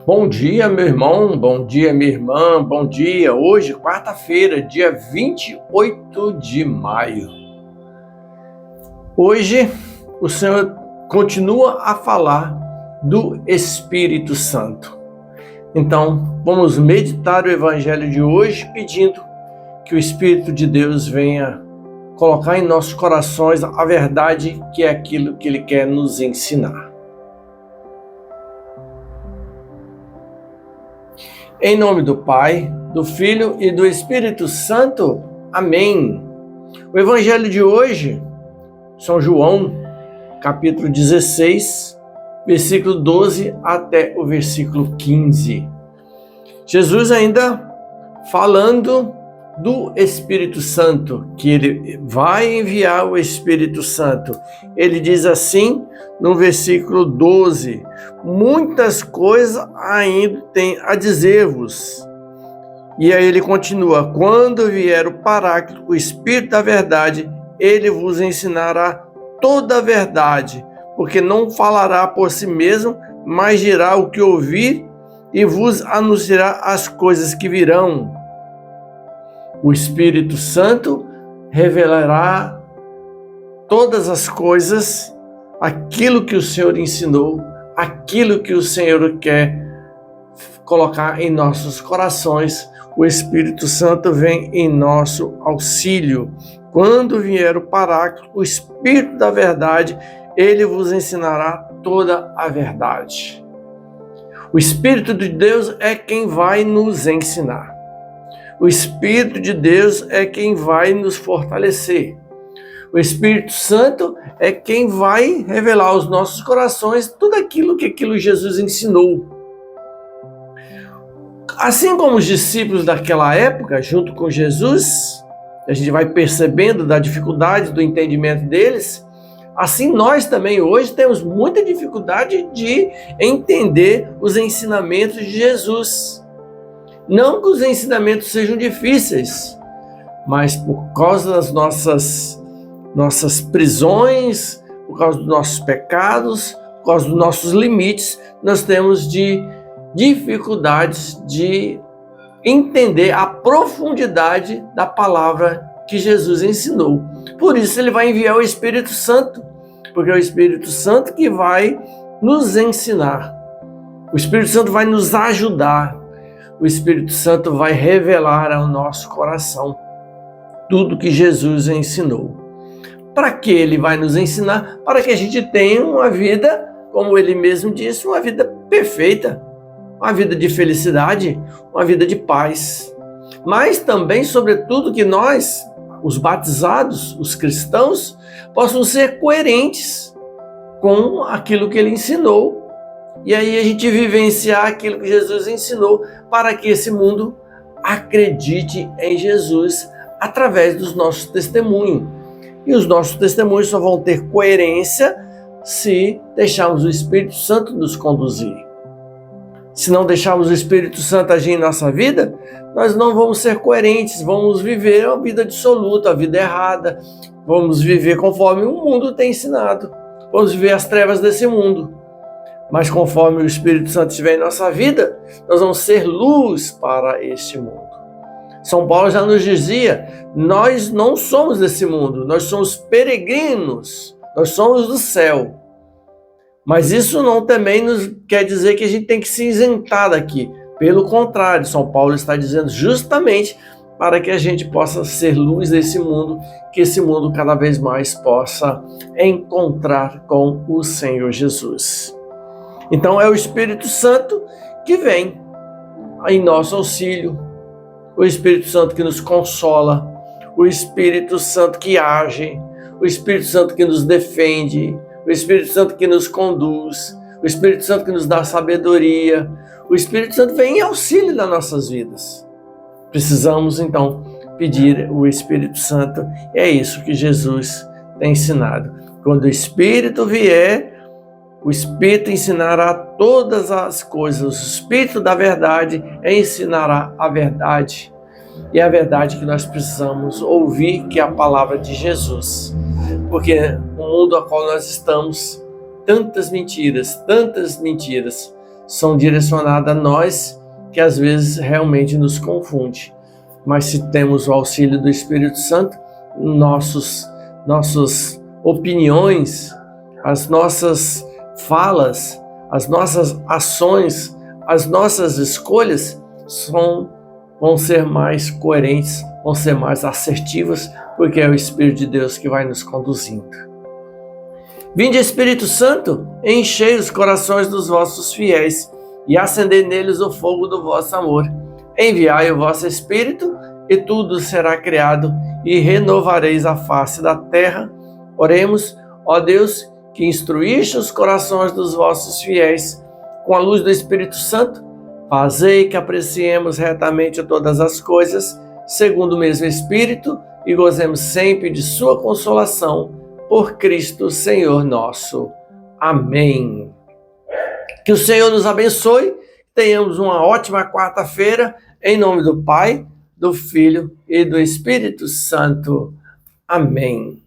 Bom dia, meu irmão, bom dia, minha irmã, bom dia. Hoje, quarta-feira, dia 28 de maio. Hoje, o Senhor continua a falar do Espírito Santo. Então, vamos meditar o Evangelho de hoje, pedindo que o Espírito de Deus venha colocar em nossos corações a verdade, que é aquilo que Ele quer nos ensinar. Em nome do Pai, do Filho e do Espírito Santo. Amém. O Evangelho de hoje, São João, capítulo 16, versículo 12 até o versículo 15. Jesus ainda falando do Espírito Santo, que Ele vai enviar o Espírito Santo. Ele diz assim no versículo 12: muitas coisas ainda tem a dizer-vos. E aí ele continua: quando vier o Paráclito, o Espírito da verdade, ele vos ensinará toda a verdade, porque não falará por si mesmo, mas dirá o que ouvir e vos anunciará as coisas que virão. O Espírito Santo revelará todas as coisas, aquilo que o Senhor ensinou, aquilo que o Senhor quer colocar em nossos corações. O Espírito Santo vem em nosso auxílio. Quando vier o Paráclito, o Espírito da verdade, ele vos ensinará toda a verdade. O Espírito de Deus é quem vai nos ensinar. O Espírito de Deus é quem vai nos fortalecer. O Espírito Santo é quem vai revelar aos nossos corações tudo aquilo que Jesus ensinou. Assim como os discípulos daquela época, junto com Jesus, a gente vai percebendo da dificuldade do entendimento deles, assim nós também hoje temos muita dificuldade de entender os ensinamentos de Jesus. Não que os ensinamentos sejam difíceis, mas por causa das nossas prisões, por causa dos nossos pecados, por causa dos nossos limites, nós temos dificuldades de entender a profundidade da palavra que Jesus ensinou. Por isso ele vai enviar o Espírito Santo, porque é o Espírito Santo que vai nos ensinar. O Espírito Santo vai nos ajudar. O Espírito Santo vai revelar ao nosso coração tudo que Jesus ensinou. Para que ele vai nos ensinar? Para que a gente tenha uma vida, como ele mesmo disse, uma vida perfeita, uma vida de felicidade, uma vida de paz. Mas também, sobretudo, que nós, os batizados, os cristãos, possam ser coerentes com aquilo que ele ensinou. E aí a gente vivenciar aquilo que Jesus ensinou para que esse mundo acredite em Jesus através dos nossos testemunhos. E os nossos testemunhos só vão ter coerência se deixarmos o Espírito Santo nos conduzir. Se não deixarmos o Espírito Santo agir em nossa vida, nós não vamos ser coerentes, vamos viver uma vida dissoluta, a vida errada, vamos viver conforme o mundo tem ensinado, vamos viver as trevas desse mundo. Mas conforme o Espírito Santo estiver em nossa vida, nós vamos ser luz para este mundo. São Paulo já nos dizia, nós não somos desse mundo, nós somos peregrinos, nós somos do céu. Mas isso não também nos quer dizer que a gente tem que se isentar daqui. Pelo contrário, São Paulo está dizendo justamente para que a gente possa ser luz desse mundo, que esse mundo cada vez mais possa encontrar com o Senhor Jesus. Então é o Espírito Santo que vem em nosso auxílio, o Espírito Santo que nos consola, o Espírito Santo que age, o Espírito Santo que nos defende, o Espírito Santo que nos conduz, o Espírito Santo que nos dá sabedoria. O Espírito Santo vem em auxílio das nossas vidas. Precisamos então pedir o Espírito Santo. E é isso que Jesus tem ensinado. Quando o Espírito vier, o Espírito ensinará todas as coisas. O Espírito da verdade ensinará a verdade. E é a verdade que nós precisamos ouvir, que é a palavra de Jesus. Porque o mundo ao qual nós estamos, tantas mentiras, são direcionadas a nós, que às vezes realmente nos confunde. Mas se temos o auxílio do Espírito Santo, nossas opiniões, as nossas falas, as nossas ações, as nossas escolhas vão ser mais coerentes, vão ser mais assertivas, porque é o Espírito de Deus que vai nos conduzindo. Vinde, Espírito Santo, enchei os corações dos vossos fiéis e acendei neles o fogo do vosso amor. Enviai o vosso Espírito e tudo será criado e renovareis a face da terra. Oremos, ó Deus, que instruíste os corações dos vossos fiéis com a luz do Espírito Santo, fazei que apreciemos retamente todas as coisas, segundo o mesmo Espírito, e gozemos sempre de sua consolação, por Cristo Senhor nosso. Amém. Que o Senhor nos abençoe, tenhamos uma ótima quarta-feira, em nome do Pai, do Filho e do Espírito Santo. Amém.